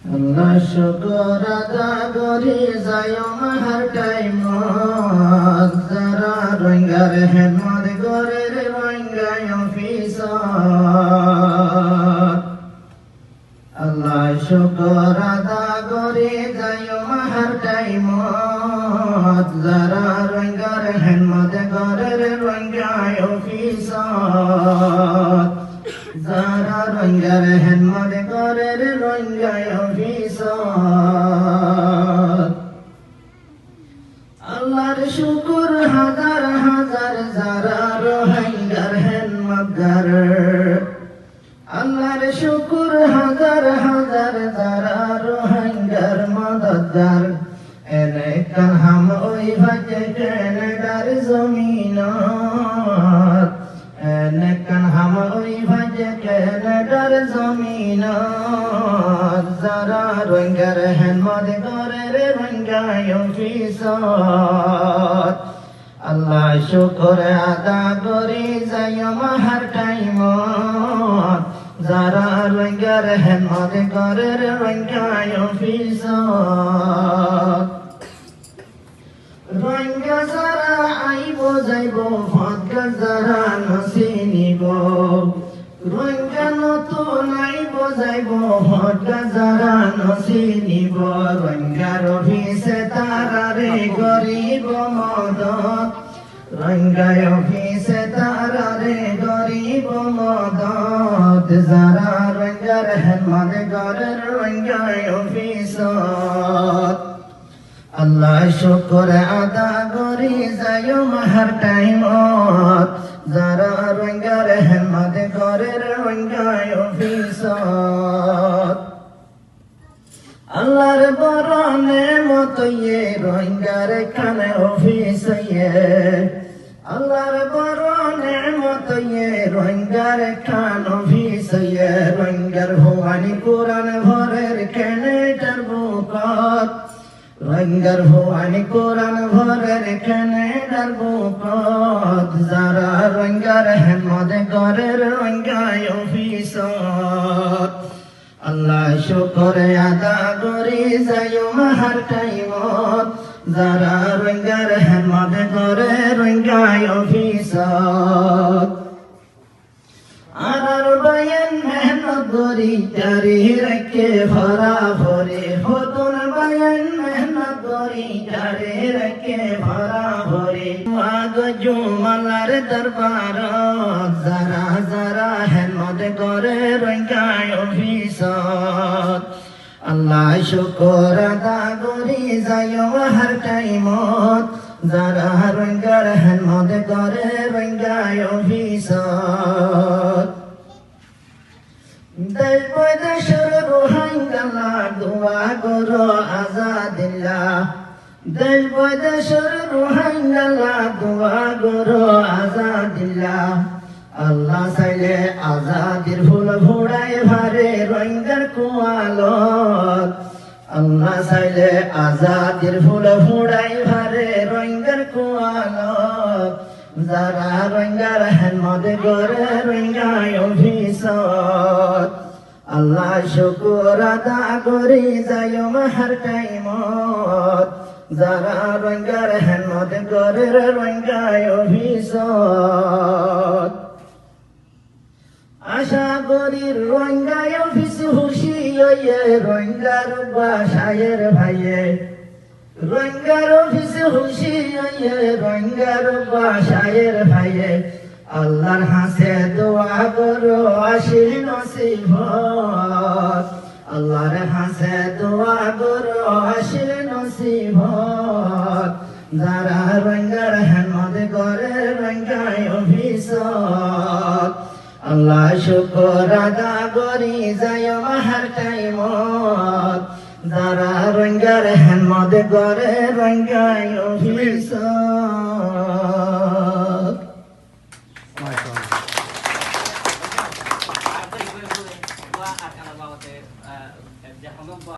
আল্লাহ শুকর আদা করি যায় মাহার টাইম যারা রঙ্গার হেমদ গরের রঙ্গায় অফিস আল্লাহ শুকর আদা করি যায় মাহার টাইম যারা রঙ্গার হেমদ গরের রঙ্গায় অফিস যারা রঙ্গার হেমদ গরের রঙ্গায় অফিস আল্লাহর শুকুর হাজার হাজার যারা রোহিঙ্গার হেনমতগার আল্লাহর শুকুর হাজার হাজার যারা রোহিঙ্গার মদতগার এনে কাহাম ওই ভাজে কেনেডার জমিনত এনে কাহাম ওই ভাজে কেনেডার জমিনত যারা রোহিঙ্গার হেনমতগারের রোহিঙ্গায় অফিস আল্লাহ শুকর আদা করি যায় মাহার টাইম যারা রঙ্গার হেমদ গরের রঙ্গায় অফিস রঙ্গা যারা আইব যাইব ভদ্র যারা নসি নিব রঙ্গা নতুন আইব যাইব ভদ্র যারা নসি নিব রঙ্গার অফিসে তারারে গরিব মদত রঙ্গায় অফিসে তারারে গরিব মদত যারা রঙ্গার হেমদ গরের রঙ্গায় অফিস আল্লাহ শুকর আদা করি যায় মাহার টাইম যারা রঙ্গার হেমদ গরের রঙ্গায় অফিস আল্লাহর বড় নেমত ইয়ে রঙ্গার খানে অফিস ইয়ে আল্লাহর বড় নেমত ইয়ে রঙ্গার খান অফিস ইয়ে রঙ্গার ভবানী কোরআন ভরের কেনেটার বুকত রঙ্গার ভবানী কোরআন ভরের কেনেটার বুকত যারা রঙ্গার হেমদ গরের রঙ্গায় অফিস আল্লাহ শুকর আদা করি যায় মাহার টাইম যারা রঙ্গার হেমদ করে রঙ্গায় অফিস আর বায়ান মেহনত করি জারি রেখে ভরা ভরে হতুন বায়ান মেহনত করি জারি রেখে ভরা ভরে মাগ জুমালার দরবার যারা যারা হেমদ করে রঙ্গায় অফিস আল্লাহ শুকর আদা করি যায় মাহার টাইম যারা রঙ্গার হেমদ করে রঙ্গায় অফিস দেশ বৈদেশের রোহিঙ্গা দোয়া করো আজাদিল্লাহ দেশ বৈদেশের রোহিঙ্গা দোয়া করো আজাদিল্লাহ আল্লাহ চাইলে আজাদির ফুল ভোড়ায় ভারে রোহিঙ্গার কুয়ালত আল্লাহ চাইলে আজাদির ফুল ভোড়ায় ভারে রোহিঙ্গার কুয়ালত যারা রঙ্গার হেমদ করে রঙ্গায় অফিস আল্লাহ শুকর আদা করি যায় মাহার টাইম যারা রঙ্গার হেমদ করে রঙ্গায় অফিস আশা করি রঙ্গায় অফিস হুশি রঙ্গার বাসায়ের ভাইয়ে রঙ্গার অফিস হুশি রঙ্গার বাসায়ের ভাইয়ে আল্লাহর হাসে দোয়া করো আশির নসিবত আল্লাহর হাসে দোয়া করো আশির নসিবত যারা রঙ্গার হেমদ করে রঙ্গায় অফিস আল্লাহ শুকর আদা করি যায় মাহার টাইম যারা রঙ্গার হেমদ করে রঙ্গায় অফিস